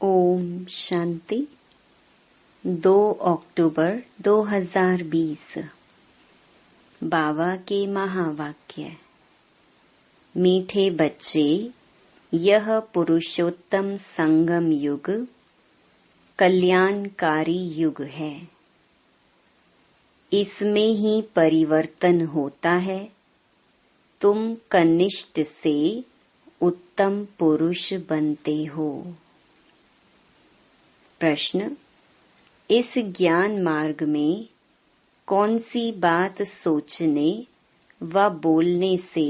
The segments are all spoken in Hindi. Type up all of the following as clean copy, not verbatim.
ओम शांति। 2 अक्टूबर 2020। बाबा के महावाक्य। मीठे बच्चे, यह पुरुषोत्तम संगम युग कल्याणकारी युग है। इसमें ही परिवर्तन होता है। तुम कनिष्ठ से उत्तम पुरुष बनते हो। प्रश्न: इस ज्ञान मार्ग में कौन सी बात सोचने व बोलने से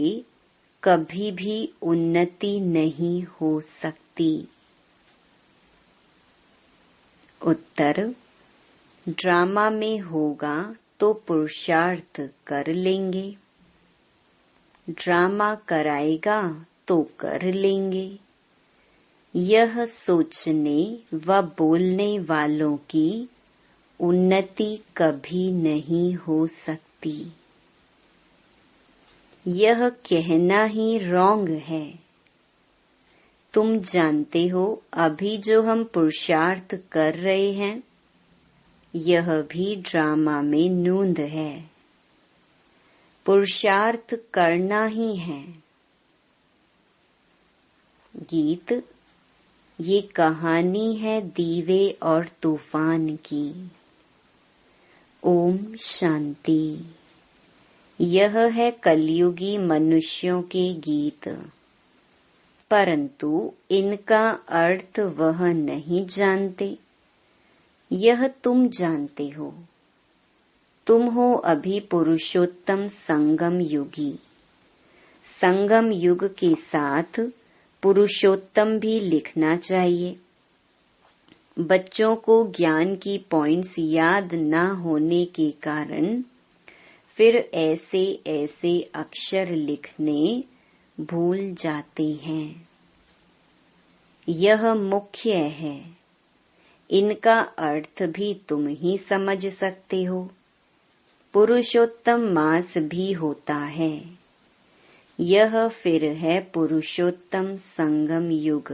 कभी भी उन्नति नहीं हो सकती? उत्तर: ड्रामा में होगा तो पुरुषार्थ कर लेंगे, ड्रामा कराएगा तो कर लेंगे। यह सोचने व बोलने वालों की उन्नति कभी नहीं हो सकती। यह कहना ही रॉन्ग है। तुम जानते हो, अभी जो हम पुरुषार्थ कर रहे हैं, यह भी ड्रामा में नूंद है। पुरुषार्थ करना ही है। गीत। ये कहानी है दीवे और तूफान की। ओम शांति। यह है कलयुगी मनुष्यों के गीत, परंतु इनका अर्थ वह नहीं जानते। यह तुम जानते हो। तुम हो अभी पुरुषोत्तम संगम युगी। संगम युग के साथ पुरुषोत्तम भी लिखना चाहिए। बच्चों को ज्ञान की पॉइंट्स याद न होने के कारण फिर ऐसे ऐसे अक्षर लिखने भूल जाते हैं। यह मुख्य है। इनका अर्थ भी तुम ही समझ सकते हो। पुरुषोत्तम मास भी होता है। यह फिर है पुरुषोत्तम संगम युग।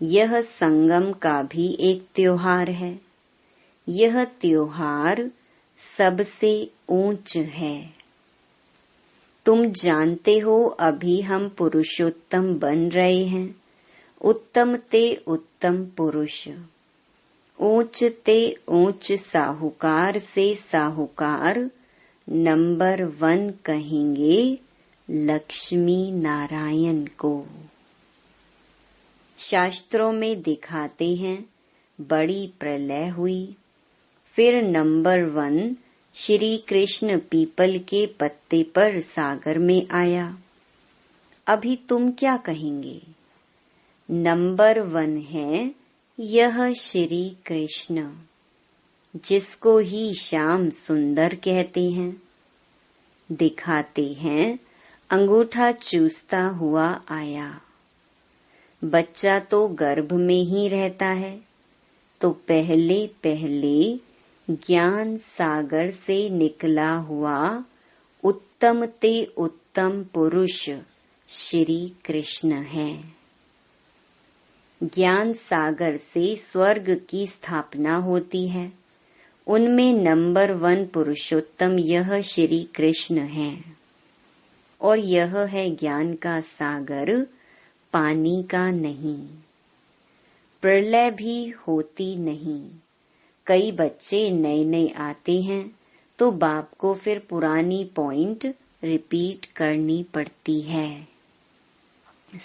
यह संगम का भी एक त्योहार है। यह त्योहार सबसे ऊंच है। तुम जानते हो, अभी हम पुरुषोत्तम बन रहे हैं। उत्तम ते उत्तम पुरुष, ऊंच ते ऊंच साहूकार से साहूकार नंबर 1 कहेंगे लक्ष्मी नारायण को। शास्त्रों में दिखाते हैं बड़ी प्रलय हुई, फिर नंबर 1 श्री कृष्ण पीपल के पत्ते पर सागर में आया। अभी तुम क्या कहेंगे? नंबर 1 है यह श्री कृष्ण, जिसको ही श्याम सुंदर कहते हैं। दिखाते हैं अंगूठा चूसता हुआ आया। बच्चा तो गर्भ में ही रहता है, तो पहले पहले ज्ञान सागर से निकला हुआ उत्तम ते उत्तम पुरुष श्री कृष्ण है। ज्ञान सागर से स्वर्ग की स्थापना होती है। उनमें नंबर 1 पुरुषोत्तम यह श्री कृष्ण है। और यह है ज्ञान का सागर, पानी का नहीं। प्रलय भी होती नहीं। कई बच्चे नए नए आते हैं तो बाप को फिर पुरानी पॉइंट रिपीट करनी पड़ती है।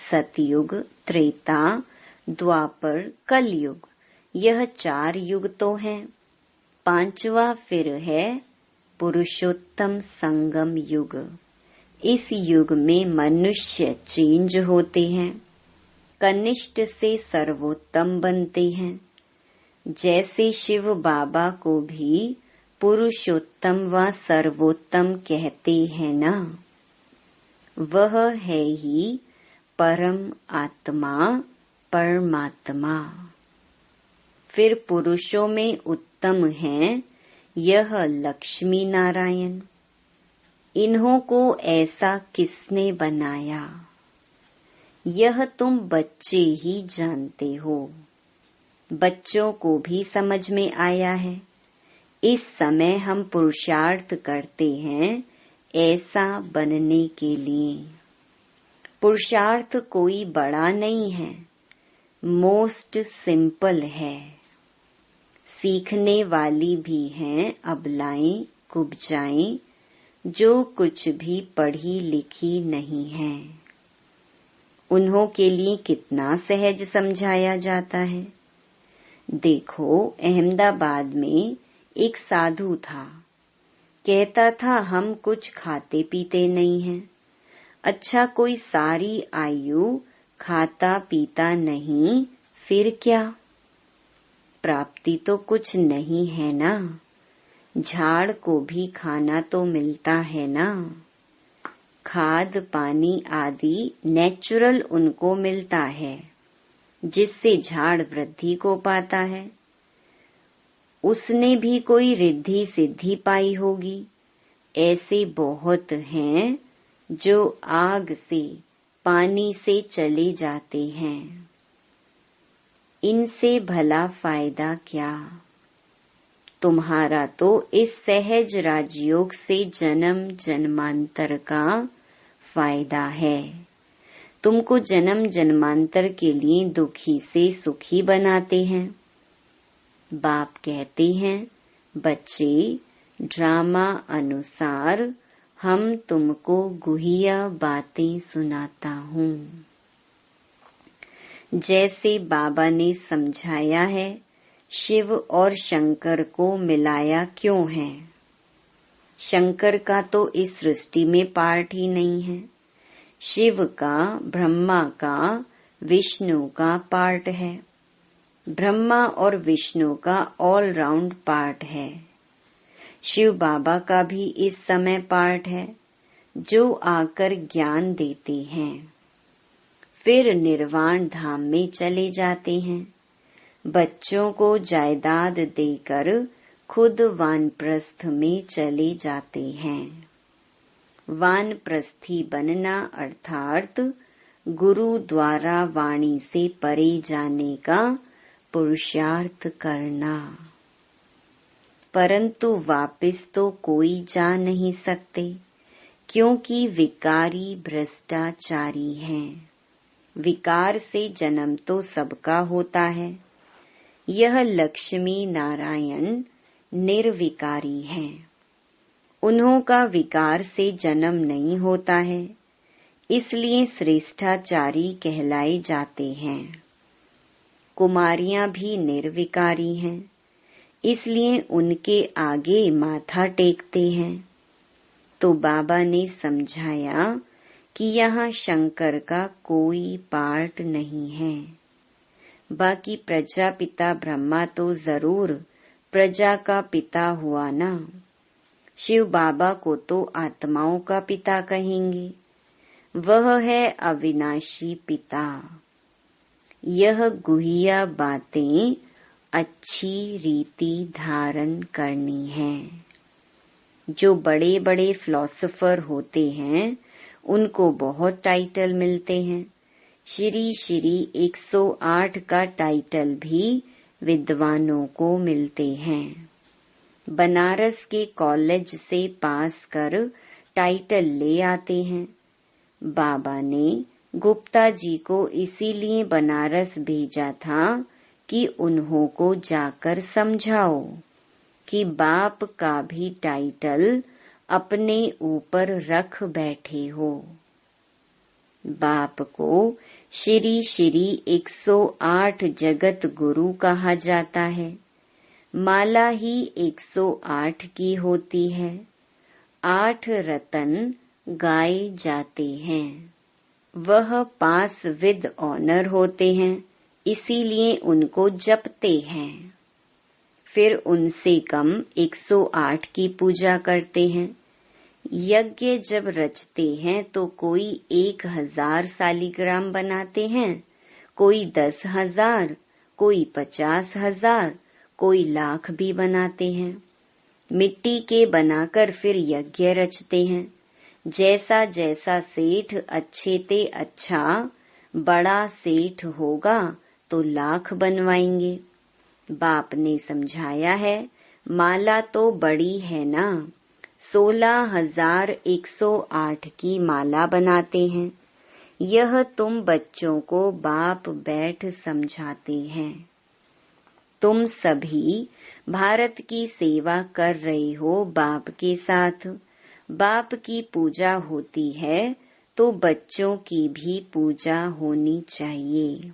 सतयुग, त्रेता, द्वापर, कलयुग, यह 4 युग तो हैं। 5वां फिर है पुरुषोत्तम संगम युग। इस युग में मनुष्य चेंज होते हैं, कनिष्ठ से सर्वोत्तम बनते हैं। जैसे शिव बाबा को भी पुरुषोत्तम व सर्वोत्तम कहते हैं ना, वह है ही परम आत्मा, परमात्मा। फिर पुरुषों में उत्तम हैं यह लक्ष्मी नारायण। इन्हों को ऐसा किसने बनाया? यह तुम बच्चे ही जानते हो। बच्चों को भी समझ में आया है। इस समय हम पुरुषार्थ करते हैं ऐसा बनने के लिए। पुरुषार्थ कोई बड़ा नहीं है, मोस्ट सिंपल है। सीखने वाली भी हैं अबलाएं कुब्जाएं, जो कुछ भी पढ़ी लिखी नहीं है। उन्हों के लिए कितना सहज समझाया जाता है। देखो, अहमदाबाद में एक साधु था। कहता था हम कुछ खाते पीते नहीं हैं। अच्छा, कोई सारी आयु खाता पीता नहीं, फिर क्या? प्राप्ति तो कुछ नहीं है ना। झाड़ को भी खाना तो मिलता है ना। खाद पानी आदि नेचुरल उनको मिलता है, जिससे झाड़ वृद्धि को पाता है। उसने भी कोई रिद्धि सिद्धि पाई होगी। ऐसे बहुत हैं जो आग से पानी से चले जाते हैं। इनसे भला फायदा क्या? तुम्हारा तो इस सहज राजयोग से जन्म जन्मांतर का फायदा है। तुमको जन्म जन्मांतर के लिए दुखी से सुखी बनाते हैं। बाप कहते हैं, बच्चे, ड्रामा अनुसार हम तुमको गुहिया बातें सुनाता हूँ। जैसे बाबा ने समझाया है, शिव और शंकर को मिलाया क्यों है? शंकर का तो इस सृष्टि में पार्ट ही नहीं है। शिव का, ब्रह्मा का, विष्णु का पार्ट है। ब्रह्मा और विष्णु का ऑल राउंड पार्ट है। शिव बाबा का भी इस समय पार्ट है, जो आकर ज्ञान देते हैं, फिर निर्वाण धाम में चले जाते हैं। बच्चों को जायदाद देकर खुद वानप्रस्थ में चले जाते हैं। वानप्रस्थी बनना अर्थात गुरु द्वारा वाणी से परे जाने का पुरुषार्थ करना। परंतु वापिस तो कोई जा नहीं सकते, क्योंकि विकारी भ्रष्टाचारी हैं। विकार से जन्म तो सबका होता है। यह लक्ष्मी नारायण निर्विकारी हैं। उन्हों का विकार से जन्म नहीं होता है, इसलिए श्रेष्ठाचारी कहलाए जाते हैं। कुमारियां भी निर्विकारी हैं, इसलिए उनके आगे माथा टेकते हैं। तो बाबा ने समझाया कि यहाँ शंकर का कोई पार्ट नहीं है। बाकी प्रजापिता ब्रह्मा तो जरूर प्रजा का पिता हुआ ना। शिव बाबा को तो आत्माओं का पिता कहेंगे। वह है अविनाशी पिता। यह गुहिया बातें अच्छी रीति धारण करनी है। जो बड़े बड़े फिलोसोफर होते हैं, उनको बहुत टाइटल मिलते हैं। श्री श्री 108 का टाइटल भी विद्वानों को मिलते हैं। बनारस के कॉलेज से पास कर टाइटल ले आते हैं। बाबा ने गुप्ता जी को इसीलिए बनारस भेजा था कि उन्हों को जाकर समझाओ कि बाप का भी टाइटल अपने ऊपर रख बैठे हो। बाप को श्री श्री 108 जगत गुरु कहा जाता है। माला ही 108 की होती है। 8 रतन गाए जाते हैं। वह 5 विद ऑनर होते हैं, इसीलिए उनको जपते हैं। फिर उनसे कम 108 की पूजा करते हैं। यज्ञ जब रचते हैं तो कोई 1000 सालिग्राम बनाते हैं, कोई 10,000, कोई 50,000, कोई लाख भी बनाते हैं। मिट्टी के बनाकर फिर यज्ञ रचते हैं। जैसा जैसा सेठ अच्छे ते अच्छा बड़ा सेठ होगा तो लाख बनवाएंगे। बाप ने समझाया है, माला तो बड़ी है ना, 16,108 की माला बनाते हैं। यह तुम बच्चों को बाप बैठ समझाते हैं। तुम सभी भारत की सेवा कर रहे हो बाप के साथ। बाप की पूजा होती है तो बच्चों की भी पूजा होनी चाहिए।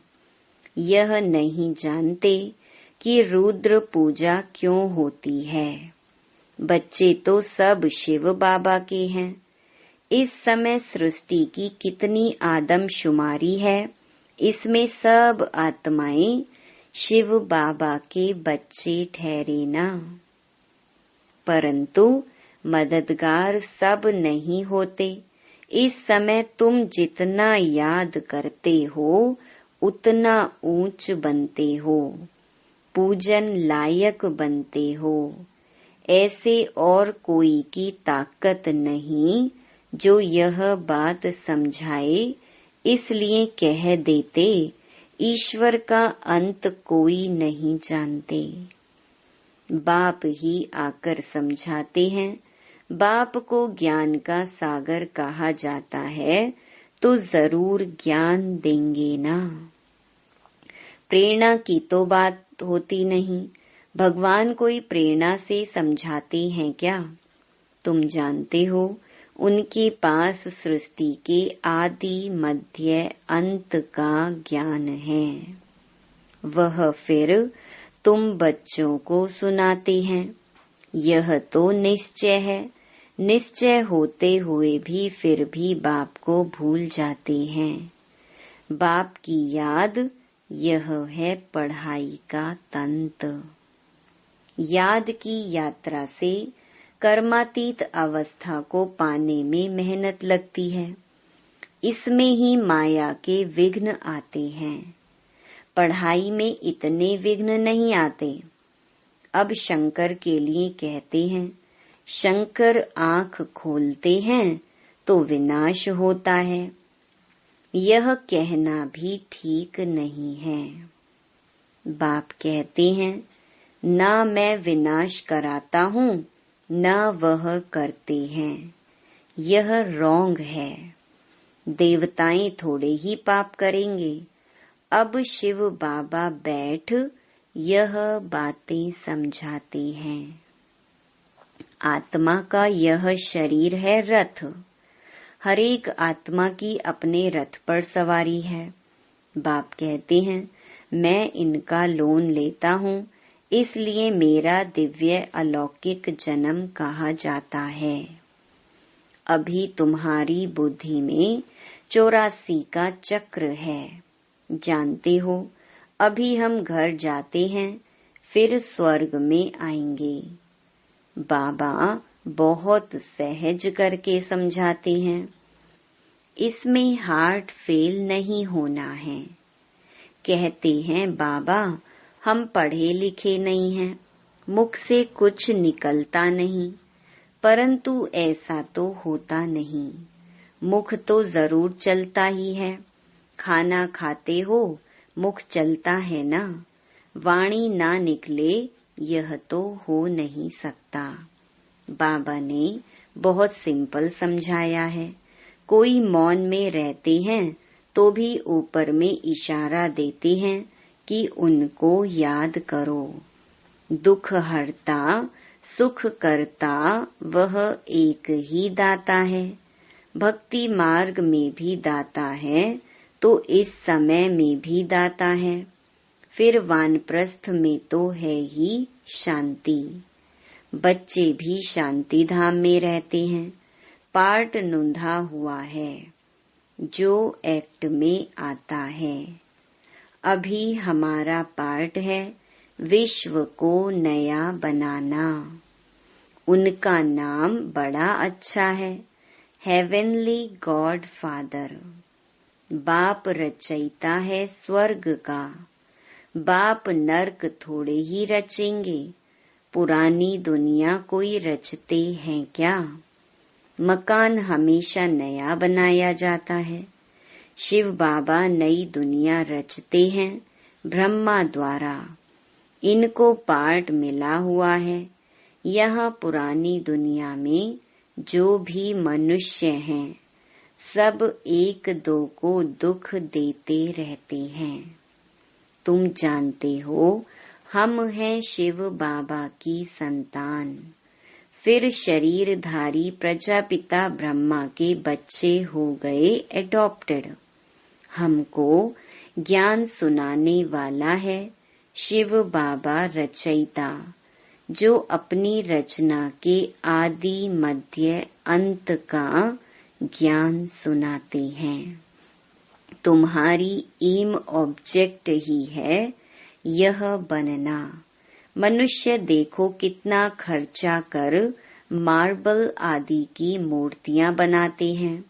यह नहीं जानते कि रुद्र पूजा क्यों होती है। बच्चे तो सब शिव बाबा के हैं। इस समय सृष्टि की कितनी आदमशुमारी है, इसमें सब आत्माएं शिव बाबा के बच्चे ठहरे ना। परंतु मददगार सब नहीं होते। इस समय तुम जितना याद करते हो उतना ऊंच बनते हो, पूजन लायक बनते हो। ऐसे और कोई की ताकत नहीं जो यह बात समझाए, इसलिए कह देते ईश्वर का अंत कोई नहीं जानते। बाप ही आकर समझाते हैं। बाप को ज्ञान का सागर कहा जाता है तो जरूर ज्ञान देंगे ना। प्रेरणा की तो बात होती नहीं। भगवान कोई प्रेरणा से समझाते हैं क्या? तुम जानते हो उनके पास सृष्टि के आदि मध्य अंत का ज्ञान है। वह फिर तुम बच्चों को सुनाते हैं। यह तो निश्चय है। निश्चय होते हुए भी फिर भी बाप को भूल जाते हैं। बाप की याद यह है पढ़ाई का तंत्र। याद की यात्रा से कर्मातीत अवस्था को पाने में मेहनत लगती है। इसमें ही माया के विघ्न आते हैं। पढ़ाई में इतने विघ्न नहीं आते। अब शंकर के लिए कहते हैं, शंकर आँख खोलते हैं तो विनाश होता है। यह कहना भी ठीक नहीं है। बाप कहते हैं, ना मैं विनाश कराता हूँ न वह करते हैं। यह रॉन्ग है। देवताएं थोड़े ही पाप करेंगे। अब शिव बाबा बैठ यह बातें समझाते हैं। आत्मा का यह शरीर है रथ। हर एक आत्मा की अपने रथ पर सवारी है। बाप कहते हैं, मैं इनका लोन लेता हूँ, इसलिए मेरा दिव्य अलौकिक जन्म कहा जाता है। अभी तुम्हारी बुद्धि में 84 का चक्र है। जानते हो, अभी हम घर जाते हैं, फिर स्वर्ग में आएंगे। बाबा बहुत सहज करके समझाते हैं। इसमें हार्ट फेल नहीं होना है। कहते हैं, बाबा हम पढ़े लिखे नहीं हैं, मुख से कुछ निकलता नहीं। परंतु ऐसा तो होता नहीं। मुख तो जरूर चलता ही है। खाना खाते हो, मुख चलता है ना। वाणी ना निकले यह तो हो नहीं सकता। बाबा ने बहुत सिंपल समझाया है। कोई मौन में रहते हैं तो भी ऊपर में इशारा देते हैं कि उनको याद करो। दुख हरता सुख करता वह एक ही दाता है। भक्ति मार्ग में भी दाता है तो इस समय में भी दाता है। फिर वानप्रस्थ में तो है ही शांति। बच्चे भी शांति धाम में रहते हैं। पार्ट नुंधा हुआ है जो एक्ट में आता है। अभी हमारा पार्ट है विश्व को नया बनाना। उनका नाम बड़ा अच्छा है, हेवनली गॉड फादर। बाप रचयिता है स्वर्ग का। बाप नर्क थोड़े ही रचेंगे। पुरानी दुनिया कोई रचते हैं क्या? मकान हमेशा नया बनाया जाता है। शिव बाबा नई दुनिया रचते हैं ब्रह्मा द्वारा। इनको पार्ट मिला हुआ है। यहाँ पुरानी दुनिया में जो भी मनुष्य हैं सब एक दो को दुख देते रहते हैं। तुम जानते हो हम हैं शिव बाबा की संतान। फिर शरीरधारी प्रजापिता ब्रह्मा के बच्चे हो गए एडॉप्टेड। हमको ज्ञान सुनाने वाला है शिव बाबा रचयिता, जो अपनी रचना के आदि मध्य अंत का ज्ञान सुनाते हैं। तुम्हारी एम ऑब्जेक्ट ही है यह बनना। मनुष्य देखो कितना खर्चा कर मार्बल आदि की मूर्तियां बनाते हैं।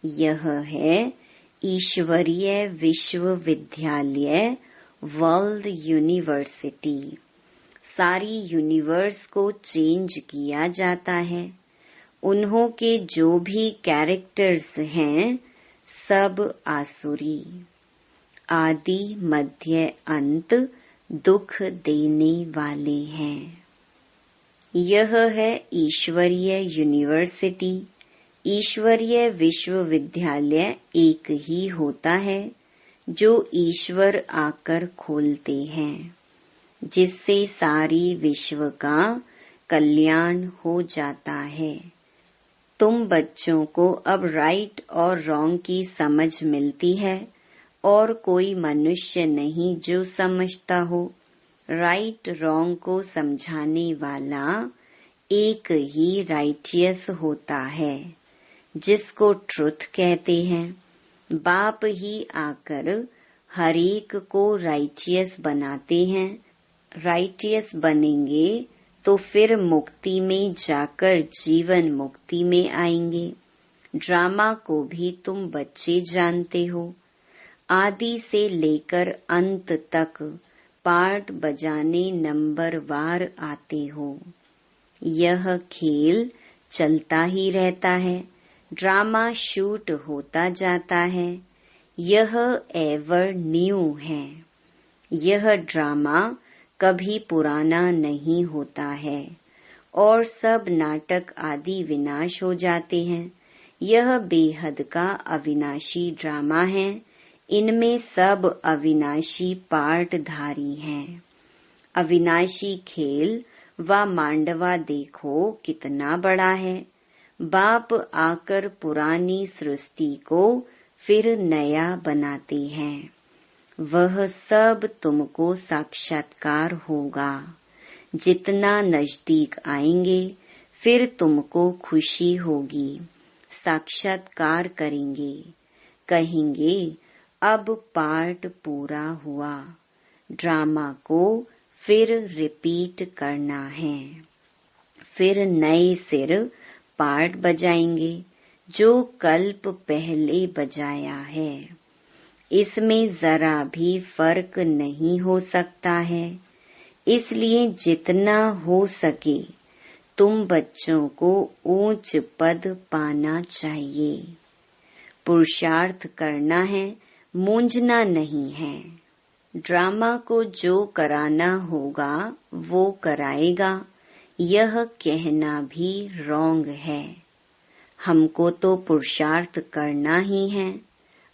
यह है ईश्वरीय विश्वविद्यालय, वर्ल्ड यूनिवर्सिटी। सारी यूनिवर्स को चेंज किया जाता है। उन्हों के जो भी कैरेक्टर्स हैं सब आसुरी, आदि मध्य अंत दुख देने वाले हैं। यह है ईश्वरीय यूनिवर्सिटी। ईश्वरीय विश्वविद्यालय एक ही होता है जो ईश्वर आकर खोलते हैं, जिससे सारी विश्व का कल्याण हो जाता है। तुम बच्चों को अब राइट और रॉन्ग की समझ मिलती है और कोई मनुष्य नहीं जो समझता हो। राइट रॉन्ग को समझाने वाला एक ही राइटियस होता है, जिसको ट्रुथ कहते हैं। बाप ही आकर हरेक को राइटियस बनाते हैं। राइटियस बनेंगे तो फिर मुक्ति में जाकर जीवन मुक्ति में आएंगे। ड्रामा को भी तुम बच्चे जानते हो। आदि से लेकर अंत तक पार्ट बजाने नंबर वार आते हो। यह खेल चलता ही रहता है। ड्रामा शूट होता जाता है। यह एवर न्यू है। यह ड्रामा कभी पुराना नहीं होता है और सब नाटक आदि विनाश हो जाते हैं। यह बेहद का अविनाशी ड्रामा है। इनमें सब अविनाशी पार्टधारी हैं। अविनाशी खेल व मांडवा देखो कितना बड़ा है। बाप आकर पुरानी सृष्टि को फिर नया बनाते हैं। वह सब तुमको साक्षात्कार होगा। जितना नजदीक आएंगे फिर तुमको खुशी होगी। साक्षात्कार करेंगे, कहेंगे अब पार्ट पूरा हुआ। ड्रामा को फिर रिपीट करना है। फिर नए सिर पार्ट बजाएंगे जो कल्प पहले बजाया है। इसमें जरा भी फर्क नहीं हो सकता है। इसलिए जितना हो सके तुम बच्चों को ऊंच पद पाना चाहिए। पुरुषार्थ करना है, मूंझना नहीं है। ड्रामा को जो कराना होगा वो कराएगा, यह कहना भी रॉन्ग है। हमको तो पुरुषार्थ करना ही है।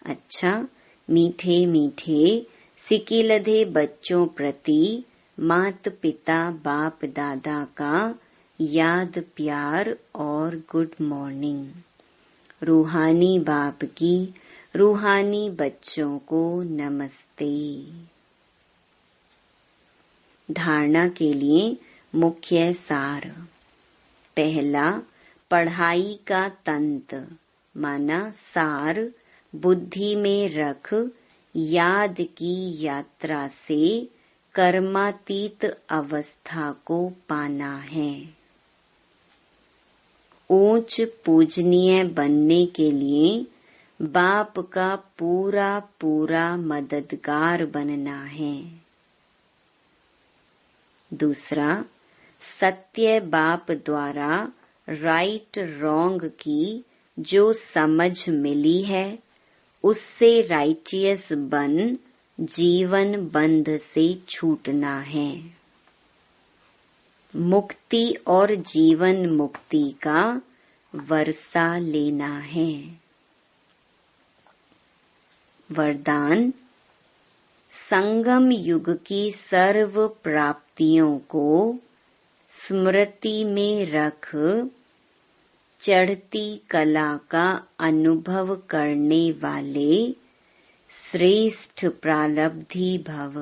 अच्छा, मीठे मीठे सिकिलधे बच्चों प्रति मात पिता बाप दादा का याद प्यार और गुड मॉर्निंग। रूहानी बाप की रूहानी बच्चों को नमस्ते। धारणा के लिए मुख्य सार। पहला, पढ़ाई का तंत्र माना सार बुद्धि में रख याद की यात्रा से कर्मातीत अवस्था को पाना है। ऊंच पूजनीय बनने के लिए बाप का पूरा पूरा मददगार बनना है। दूसरा, सत्य बाप द्वारा राइट रॉन्ग की जो समझ मिली है उससे राइटियस बन जीवन बंध से छूटना है। मुक्ति और जीवन मुक्ति का वर्षा लेना है। वरदान, संगम युग की सर्व प्राप्तियों को स्मृति में रख चढ़ती कला का अनुभव करने वाले श्रेष्ठ प्रारब्धी भव।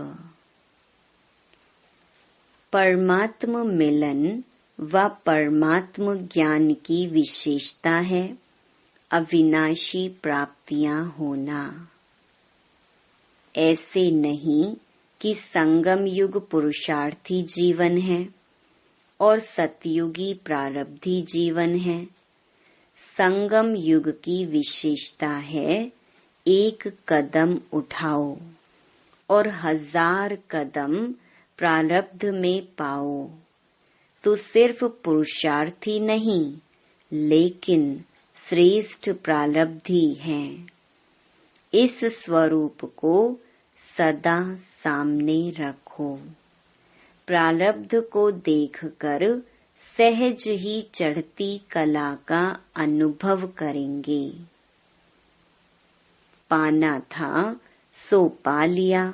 परमात्म मिलन व परमात्म ज्ञान की विशेषता है अविनाशी प्राप्तियां होना। ऐसे नहीं कि संगम युग पुरुषार्थी जीवन है और सतयुगी प्रारब्धी जीवन है। संगम युग की विशेषता है एक कदम उठाओ और 1000 कदम प्रारब्ध में पाओ, तो सिर्फ पुरुषार्थी नहीं लेकिन श्रेष्ठ प्रारब्धी हैं। इस स्वरूप को सदा सामने रखो। प्रारब्ध को देखकर सहज ही चढ़ती कला का अनुभव करेंगे। पाना था सो पा लिया,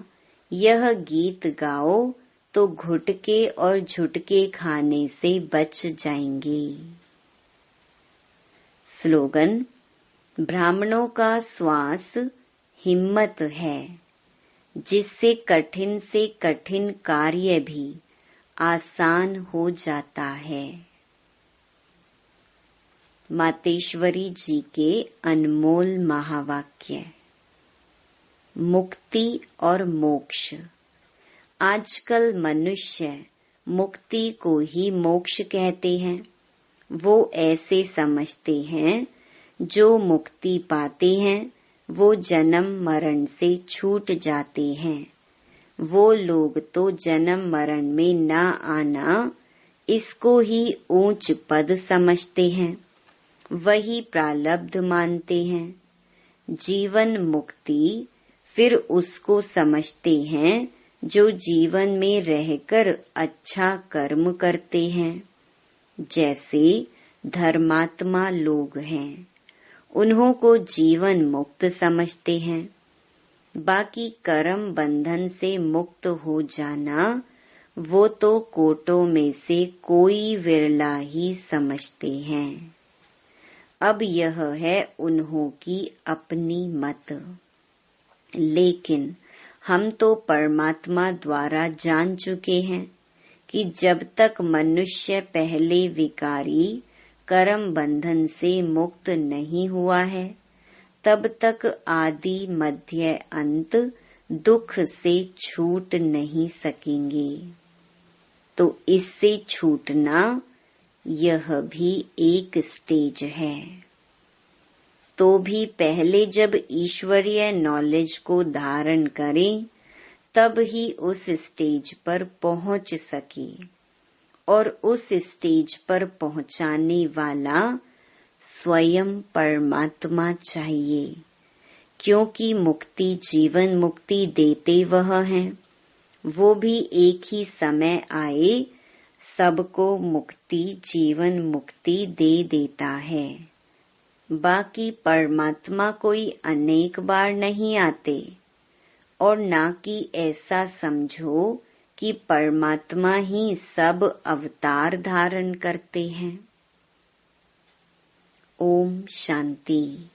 यह गीत गाओ तो घुटके और झुटके खाने से बच जाएंगे। स्लोगन, ब्राह्मणों का श्वास हिम्मत है, जिससे कठिन से कठिन कार्य भी आसान हो जाता है। मातेश्वरी जी के अनमोल महावाक्य। मुक्ति और मोक्ष। आजकल मनुष्य मुक्ति को ही मोक्ष कहते हैं। वो ऐसे समझते हैं जो मुक्ति पाते हैं वो जन्म मरण से छूट जाते हैं। वो लोग तो जन्म मरण में न आना इसको ही ऊंच पद समझते हैं, वही प्रारब्ध मानते हैं। जीवन मुक्ति फिर उसको समझते हैं जो जीवन में रहकर अच्छा कर्म करते हैं। जैसे धर्मात्मा लोग हैं, उन्हों को जीवन मुक्त समझते हैं। बाकी कर्म बंधन से मुक्त हो जाना वो तो कोटों में से कोई विरला ही समझते हैं। अब यह है उन्हों की अपनी मत, लेकिन हम तो परमात्मा द्वारा जान चुके हैं कि जब तक मनुष्य पहले विकारी कर्म बंधन से मुक्त नहीं हुआ है तब तक आदि मध्य अंत दुख से छूट नहीं सकेंगे। तो इससे छूटना यह भी एक स्टेज है। तो भी पहले जब ईश्वरीय नॉलेज को धारण करें तब ही उस स्टेज पर पहुंच सके, और उस स्टेज पर पहुंचाने वाला स्वयं परमात्मा चाहिए, क्योंकि मुक्ति जीवन मुक्ति देते वह हैं। वो भी एक ही समय आए सबको मुक्ति जीवन मुक्ति दे देता है। बाकी परमात्मा कोई अनेक बार नहीं आते, और ना कि ऐसा समझो कि परमात्मा ही सब अवतार धारण करते हैं। ओम शांति।